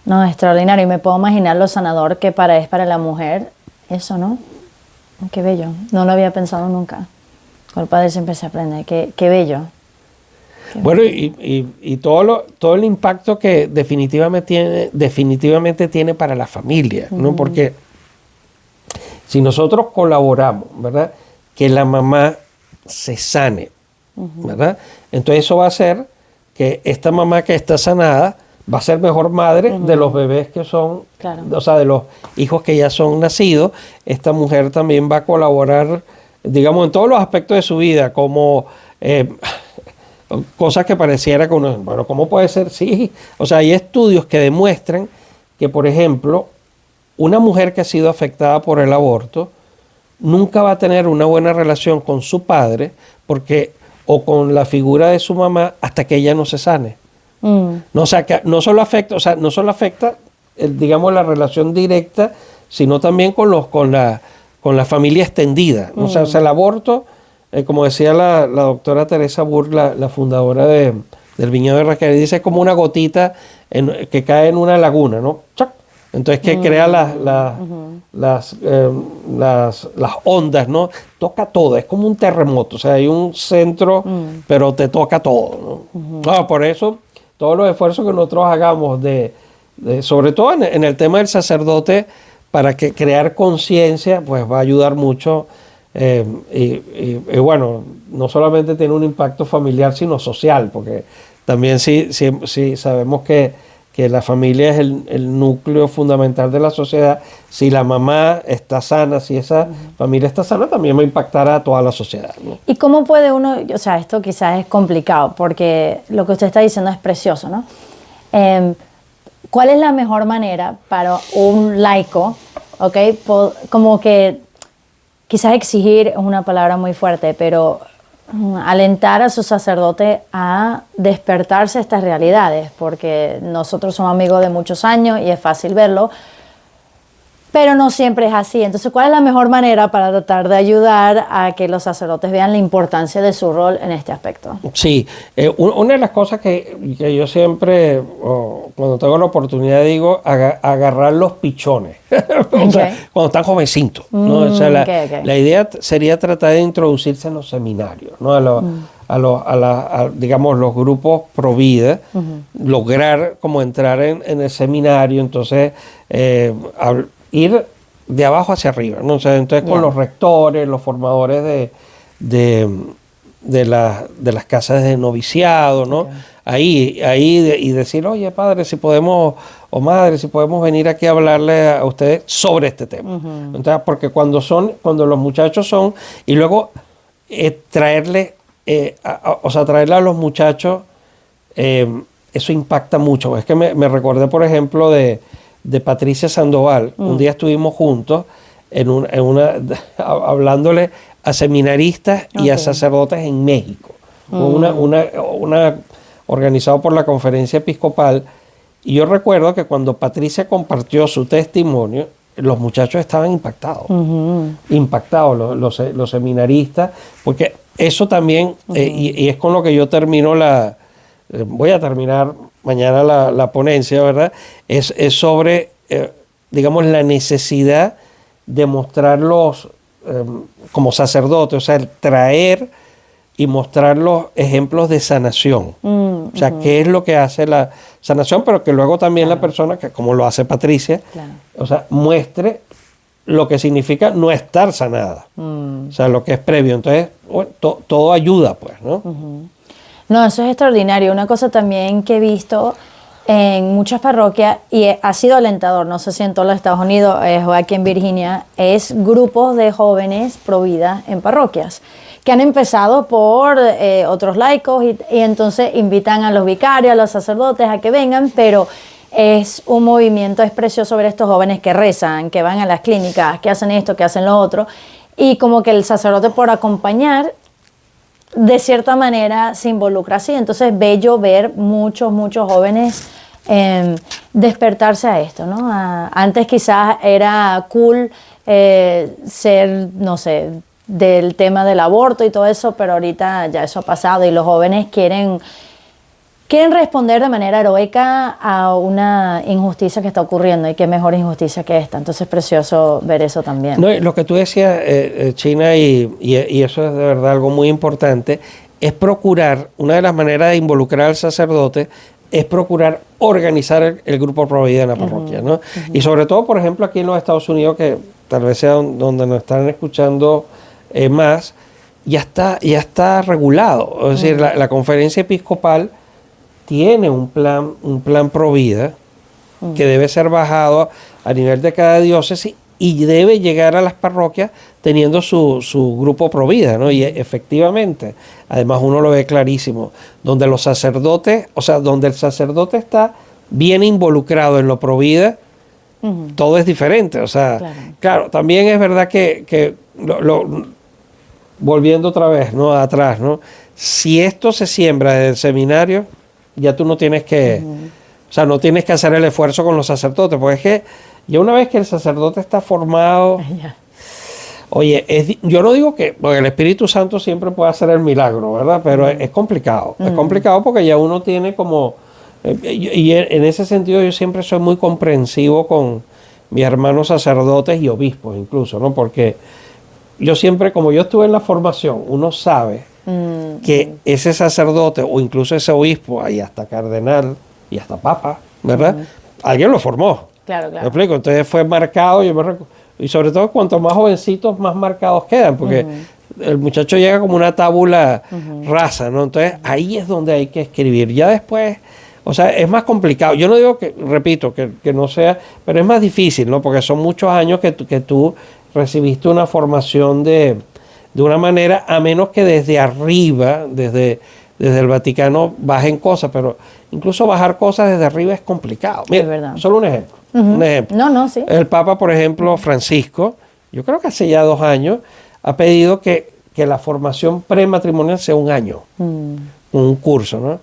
No, extraordinario. Y me puedo imaginar lo sanador que es para la mujer eso, ¿no? Qué bello. No lo había pensado nunca. Con el Padre siempre se aprende. Qué bello. Bueno, y todo el impacto que definitivamente tiene para la familia, ¿no? Porque si nosotros colaboramos, ¿verdad? Que la mamá se sane, ¿verdad? Entonces eso va a hacer que esta mamá que está sanada va a ser mejor madre de los bebés que son, o sea, de los hijos que ya son nacidos. Esta mujer también va a colaborar, digamos, en todos los aspectos de su vida, como cosas que pareciera que uno, bueno, ¿cómo puede ser? Sí, o sea, hay estudios que demuestran que, por ejemplo, una mujer que ha sido afectada por el aborto nunca va a tener una buena relación con su padre o con la figura de su mamá hasta que ella no se sane. No, o sea, que no solo afecta, digamos, la relación directa, sino también con la familia extendida. O sea, el aborto, como decía la doctora Teresa Burke, la fundadora del Viñedo de Raquel, dice es como una gotita que cae en una laguna, ¿no? ¡Chac! Entonces que crea las ondas, ¿no? Toca todo, es como un terremoto, o sea, hay un centro, pero te toca todo, ¿no? No, por eso todos los esfuerzos que nosotros hagamos sobre todo en el tema del sacerdote, para que crear conciencia, pues va a ayudar mucho. Y bueno, no solamente tiene un impacto familiar, sino social, porque también sí sabemos que la familia es el núcleo fundamental de la sociedad. Si la mamá está sana, si esa familia está sana, también va a impactar a toda la sociedad, ¿no? ¿Y cómo puede uno, o sea, esto quizás es complicado, porque lo que usted está diciendo es precioso, ¿no? ¿Cuál es la mejor manera para un laico, ok, como que quizás exigir es una palabra muy fuerte, pero alentar a su sacerdote a despertarse a estas realidades? Porque nosotros somos amigos de muchos años y es fácil verlo, pero no siempre es así. Entonces, ¿cuál es la mejor manera para tratar de ayudar a que los sacerdotes vean la importancia de su rol en este aspecto? Sí, una de las cosas que yo siempre, cuando tengo la oportunidad, digo, agarrar los pichones, o sea, cuando están jovencitos, ¿no? O sea, la idea sería tratar de introducirse en los seminarios, ¿no? Digamos, los grupos pro vida, lograr como entrar en el seminario, entonces ir de abajo hacia arriba, ¿no? O sea, entonces con los rectores, los formadores de las casas de noviciado, ¿no? Ahí y decir, oye, padre, si podemos, o madre, si podemos venir aquí a hablarle a ustedes sobre este tema. Entonces, porque cuando los muchachos son, y luego traerle a los muchachos, eso impacta mucho. Es que me recordé, por ejemplo, de Patricia Sandoval. Un día estuvimos juntos hablándole a seminaristas y a sacerdotes en México, una organizado por la Conferencia Episcopal. Y yo recuerdo que cuando Patricia compartió su testimonio, los muchachos estaban impactados, los seminaristas, porque eso también, y es con lo que yo termino voy a terminar mañana la ponencia, ¿verdad? Es sobre, digamos, la necesidad de mostrarlos como sacerdotes, o sea, el traer y mostrar los ejemplos de sanación. O sea, qué es lo que hace la sanación, pero que luego también la persona, que como lo hace Patricia, o sea, muestre lo que significa no estar sanada. O sea, lo que es previo. Entonces, bueno, todo ayuda, pues, ¿no? No, eso es extraordinario. Una cosa también que he visto en muchas parroquias, y ha sido alentador, no sé si en todos los Estados Unidos o aquí en Virginia, es grupos de jóvenes pro vida en parroquias, que han empezado por otros laicos y entonces invitan a los vicarios, a los sacerdotes a que vengan, pero es un movimiento, es precioso ver estos jóvenes que rezan, que van a las clínicas, que hacen esto, que hacen lo otro, y como que el sacerdote por acompañar de cierta manera se involucra así. Entonces es bello ver muchos jóvenes despertarse a esto, ¿no? Antes quizás era cool ser, no sé, del tema del aborto y todo eso, pero ahorita ya eso ha pasado y los jóvenes quieren responder de manera heroica a una injusticia que está ocurriendo, y qué mejor injusticia que esta. Entonces es precioso ver eso también. No, lo que tú decías, China, y eso es de verdad algo muy importante, es procurar, una de las maneras de involucrar al sacerdote es procurar organizar el grupo pro vida en la parroquia, ¿no? Y sobre todo, por ejemplo, aquí en los Estados Unidos, que tal vez sea donde nos están escuchando más, ya está regulado. Es decir, la conferencia episcopal tiene un plan pro vida que debe ser bajado a nivel de cada diócesis y debe llegar a las parroquias teniendo su grupo pro vida, ¿no? Y efectivamente, además uno lo ve clarísimo, donde los sacerdotes, o sea, donde el sacerdote está bien involucrado en lo pro vida, todo es diferente. O sea, claro, también es verdad que volviendo otra vez, ¿no? Atrás, ¿no? Si esto se siembra desde el seminario, ya tú no tienes que, o sea, no tienes que hacer el esfuerzo con los sacerdotes, porque es que ya una vez que el sacerdote está formado, oye, yo no digo que, porque el Espíritu Santo siempre puede hacer el milagro, ¿verdad? Pero es complicado, es complicado porque ya uno tiene como, y en ese sentido yo siempre soy muy comprensivo con mis hermanos sacerdotes y obispos incluso, ¿no? Porque yo siempre, como yo estuve en la formación, uno sabe que ese sacerdote o incluso ese obispo, y hasta cardenal y hasta papa, ¿verdad? Alguien lo formó. Claro. ¿Me explico? Entonces fue marcado, y sobre todo cuanto más jovencitos, más marcados quedan, porque el muchacho llega como una tábula rasa, ¿no? Entonces ahí es donde hay que escribir. Ya después, o sea, es más complicado. Yo no digo que, repito, que no sea, pero es más difícil, ¿no? Porque son muchos años que tú recibiste una formación de una manera, a menos que desde arriba, desde el Vaticano, bajen cosas, pero incluso bajar cosas desde arriba es complicado. Mira, es verdad. Solo un ejemplo. Un ejemplo. No, sí. El Papa, por ejemplo, Francisco, yo creo que hace ya 2 años, ha pedido que la formación prematrimonial sea 1 año, un curso, ¿no?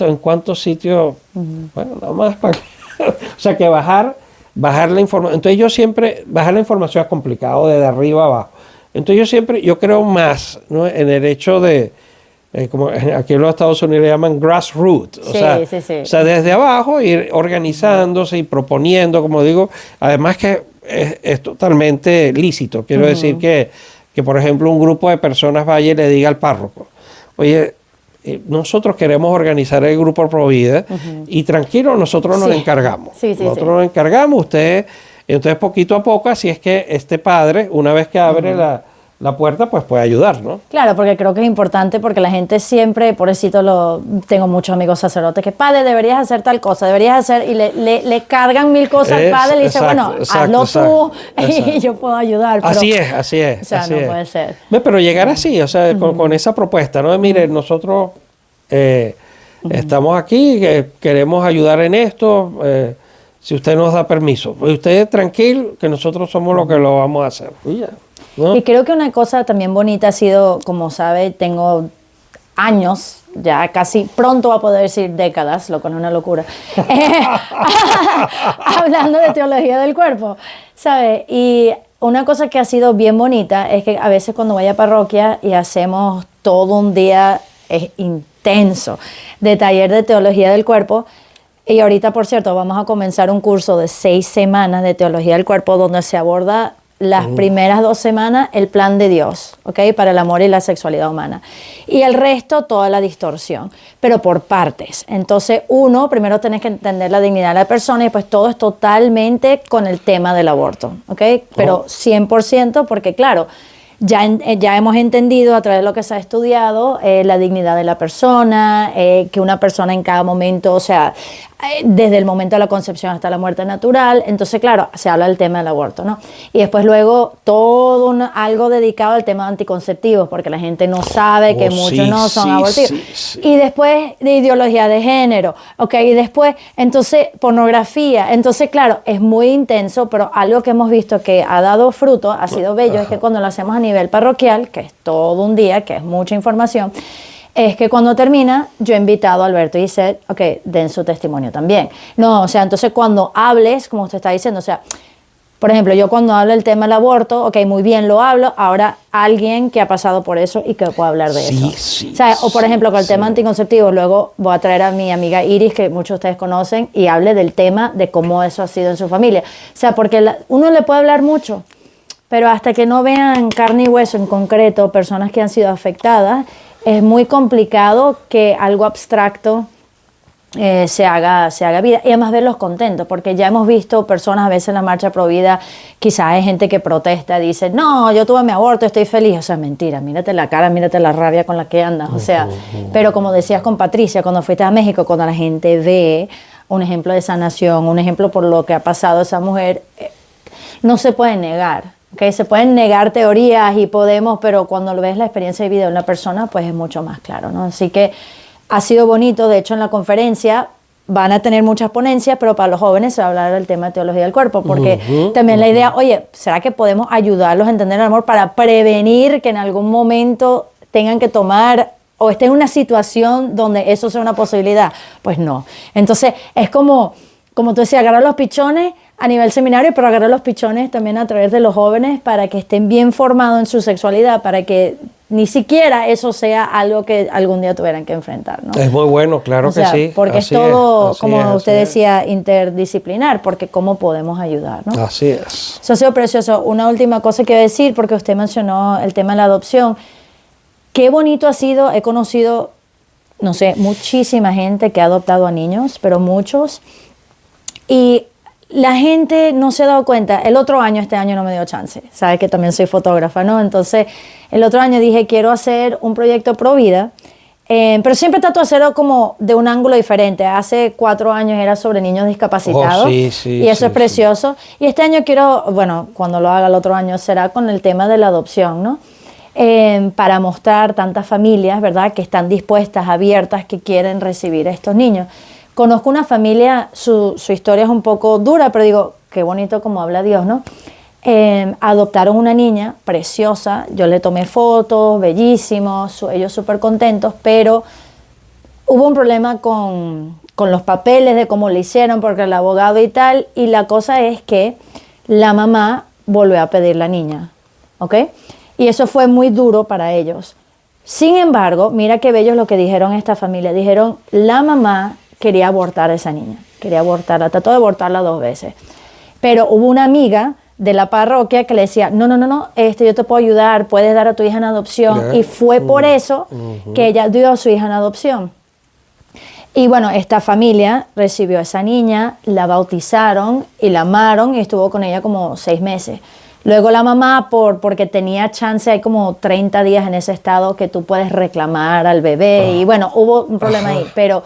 ¿En cuántos sitios? Bueno, nada más para... o sea, que bajar la información. Entonces bajar la información es complicado, desde arriba abajo. Entonces yo creo más, ¿no? En el hecho de, como aquí en los Estados Unidos le llaman grassroots, o sea, desde abajo ir organizándose y proponiendo, como digo, además que es totalmente lícito. Quiero decir que, por ejemplo, un grupo de personas vaya y le diga al párroco, oye, nosotros queremos organizar el grupo Pro Vida y tranquilo, nosotros nos encargamos. Nosotros nos encargamos, usted... Entonces, poquito a poco, así es que este padre, una vez que abre la puerta, pues puede ayudar, ¿no? Claro, porque creo que es importante, porque la gente siempre, pobrecito, tengo muchos amigos sacerdotes que, padre, deberías hacer tal cosa, deberías hacer, y le cargan 1000 cosas al padre y le dice, bueno, hazlo tú y yo puedo ayudar. Pero, así es. O sea, no puede ser. Pero llegar así, o sea, con esa propuesta, ¿no? Mire, nosotros estamos aquí, queremos ayudar en esto, si usted nos da permiso. Pues usted tranquilo, que nosotros somos los que lo vamos a hacer. Y ya, ¿no? Y creo que una cosa también bonita ha sido, como sabe, tengo años, ya casi pronto va a poder decir décadas, lo cual es una locura, hablando de teología del cuerpo, ¿sabe? Y una cosa que ha sido bien bonita es que a veces cuando voy a parroquia y hacemos todo un día intenso de taller de teología del cuerpo. Y ahorita, por cierto, vamos a comenzar un curso de 6 semanas de teología del cuerpo donde se aborda las primeras 2 semanas el plan de Dios, ¿ok? Para el amor y la sexualidad humana. Y el resto, toda la distorsión, pero por partes. Entonces, primero tenés que entender la dignidad de la persona y pues todo es totalmente con el tema del aborto, ¿ok? Pero 100% porque, claro, ya hemos entendido a través de lo que se ha estudiado la dignidad de la persona, que una persona en cada momento, o sea, desde el momento de la concepción hasta la muerte natural. Entonces, claro, se habla del tema del aborto, ¿no? Y después luego todo algo dedicado al tema de anticonceptivos, porque la gente no sabe que muchos no son abortivos. Sí. Y después de ideología de género, ¿ok? Y después, entonces, pornografía. Entonces, claro, es muy intenso, pero algo que hemos visto que ha dado fruto, ha sido bello, es que cuando lo hacemos a nivel parroquial, que es todo un día, que es mucha información, es que cuando termina, yo he invitado a Alberto y Iset, ok, den su testimonio también. No, o sea, entonces cuando hables, como usted está diciendo, o sea, por ejemplo, yo cuando hablo del tema del aborto, ok, muy bien lo hablo, ahora alguien que ha pasado por eso y que pueda hablar de eso. Sí, o sea, o por ejemplo, con el tema anticonceptivo, luego voy a traer a mi amiga Iris, que muchos de ustedes conocen, y hable del tema de cómo eso ha sido en su familia. O sea, porque uno le puede hablar mucho, pero hasta que no vean carne y hueso en concreto, personas que han sido afectadas, es muy complicado que algo abstracto se haga vida, y además verlos contentos, porque ya hemos visto personas a veces en la marcha pro vida, quizás hay gente que protesta, dice, no, yo tuve mi aborto, estoy feliz. O sea, mentira, mírate la cara, mírate la rabia con la que andas, o sea, pero como decías con Patricia, cuando fuiste a México, cuando la gente ve un ejemplo de sanación, un ejemplo por lo que ha pasado esa mujer, no se puede negar. Okay, se pueden negar teorías y podemos, pero cuando lo ves la experiencia de vida de una persona, pues es mucho más claro, ¿no? Así que ha sido bonito. De hecho, en la conferencia van a tener muchas ponencias, pero para los jóvenes se va a hablar del tema de teología del cuerpo, porque también la idea, oye, ¿será que podemos ayudarlos a entender el amor para prevenir que en algún momento tengan que tomar o estén en una situación donde eso sea una posibilidad? Pues no. Entonces, es como tú decías, agarrar los pichones a nivel seminario, pero agarrar los pichones también a través de los jóvenes para que estén bien formados en su sexualidad, para que ni siquiera eso sea algo que algún día tuvieran que enfrentar, ¿no? Es muy bueno, claro, o sea, que sí. Porque así es todo, como usted decía, interdisciplinar, porque cómo podemos ayudar, ¿no? Así es. Eso ha sido precioso. Una última cosa que decir, porque usted mencionó el tema de la adopción. Qué bonito ha sido, he conocido, no sé, muchísima gente que ha adoptado a niños, pero muchos, y la gente no se ha dado cuenta. El otro año, este año no me dio chance, sabe que también soy fotógrafa, ¿no? Entonces, el otro año dije, quiero hacer un proyecto pro vida, pero siempre trato de hacerlo como de un ángulo diferente. Hace 4 años era sobre niños discapacitados, y eso es precioso. Y este año quiero, bueno, cuando lo haga el otro año, será con el tema de la adopción, ¿no? Para mostrar tantas familias, ¿verdad?, que están dispuestas, abiertas, que quieren recibir a estos niños. Conozco una familia, su historia es un poco dura, pero digo, qué bonito como habla Dios, ¿no? Adoptaron una niña preciosa, yo le tomé fotos, bellísimos, ellos súper contentos, pero hubo un problema con los papeles de cómo le hicieron, porque el abogado y tal, y la cosa es que la mamá volvió a pedir la niña, ¿ok? Y eso fue muy duro para ellos. Sin embargo, mira qué bello es lo que dijeron esta familia. Dijeron, la mamá quería abortar a esa niña, quería abortarla, trató de abortarla 2 veces. Pero hubo una amiga de la parroquia que le decía, no, yo te puedo ayudar, puedes dar a tu hija en adopción. Y fue por eso que ella dio a su hija en adopción. Y bueno, esta familia recibió a esa niña, la bautizaron y la amaron y estuvo con ella como 6 meses. Luego la mamá, porque tenía chance, hay como 30 días en ese estado que tú puedes reclamar al bebé. Y bueno, hubo un problema ahí, pero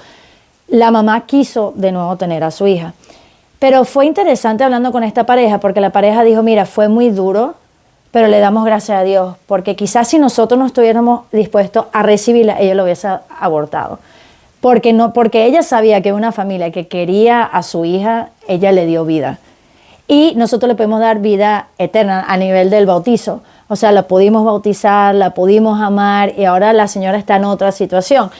la mamá quiso de nuevo tener a su hija. Pero fue interesante hablando con esta pareja, porque la pareja dijo, mira, fue muy duro, pero le damos gracias a Dios, porque quizás si nosotros no estuviéramos dispuestos a recibirla, ella lo hubiese abortado. Porque ella sabía que una familia que quería a su hija, ella le dio vida. Y nosotros le podemos dar vida eterna a nivel del bautizo. O sea, la pudimos bautizar, la pudimos amar, y ahora la señora está en otra situación.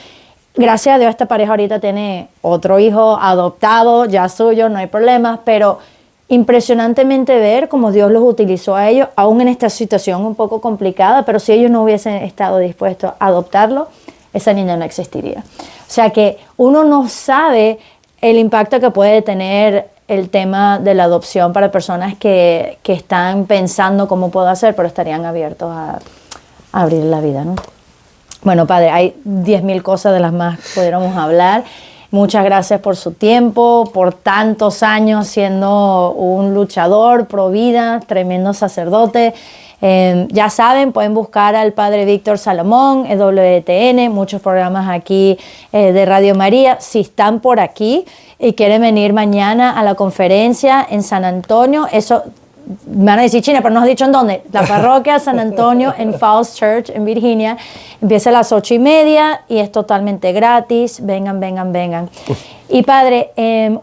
Gracias a Dios, esta pareja ahorita tiene otro hijo adoptado, ya suyo, no hay problemas, pero impresionantemente ver cómo Dios los utilizó a ellos, aún en esta situación un poco complicada, pero si ellos no hubiesen estado dispuestos a adoptarlo, esa niña no existiría. O sea que uno no sabe el impacto que puede tener el tema de la adopción para personas que están pensando cómo puedo hacer, pero estarían abiertos a abrir la vida, ¿no? Bueno, padre, hay 10.000 cosas de las más que pudiéramos hablar. Muchas gracias por su tiempo, por tantos años siendo un luchador pro vida, tremendo sacerdote. Ya saben, pueden buscar al Padre Víctor Salomón, EWTN, muchos programas aquí de Radio María. Si están por aquí y quieren venir mañana a la conferencia en San Antonio, eso me van a decir, China, pero no has dicho en dónde. La parroquia San Antonio en Falls Church en Virginia empieza a las 8:30 y es totalmente gratis. Vengan, vengan, vengan. Y Padre,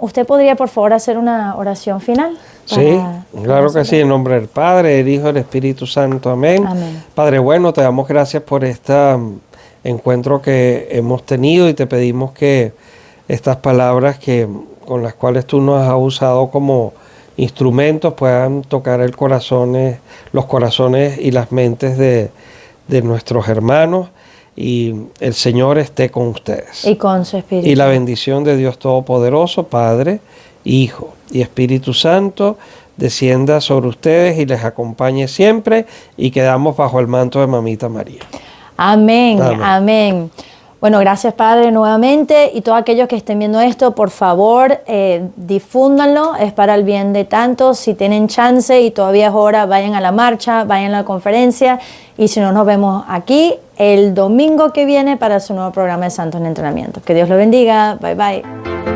¿usted podría por favor hacer una oración final? Sí, claro que sí, en nombre del Padre, del Hijo y del Espíritu Santo, amén. Amén. Padre bueno, te damos gracias por este encuentro que hemos tenido y te pedimos que estas palabras con las cuales tú nos has usado como instrumentos puedan tocar los corazones y las mentes de nuestros hermanos, y el Señor esté con ustedes. Y con su Espíritu. Y la bendición de Dios Todopoderoso, Padre, Hijo y Espíritu Santo, descienda sobre ustedes y les acompañe siempre, y quedamos bajo el manto de Mamita María. Amén, Amén. amén. Bueno, gracias Padre nuevamente, y todos aquellos que estén viendo esto, por favor, difúndanlo, es para el bien de tantos. Si tienen chance y todavía es hora, vayan a la marcha, vayan a la conferencia, y si no, nos vemos aquí el domingo que viene para su nuevo programa de Santos en Entrenamiento. Que Dios lo bendiga, bye bye.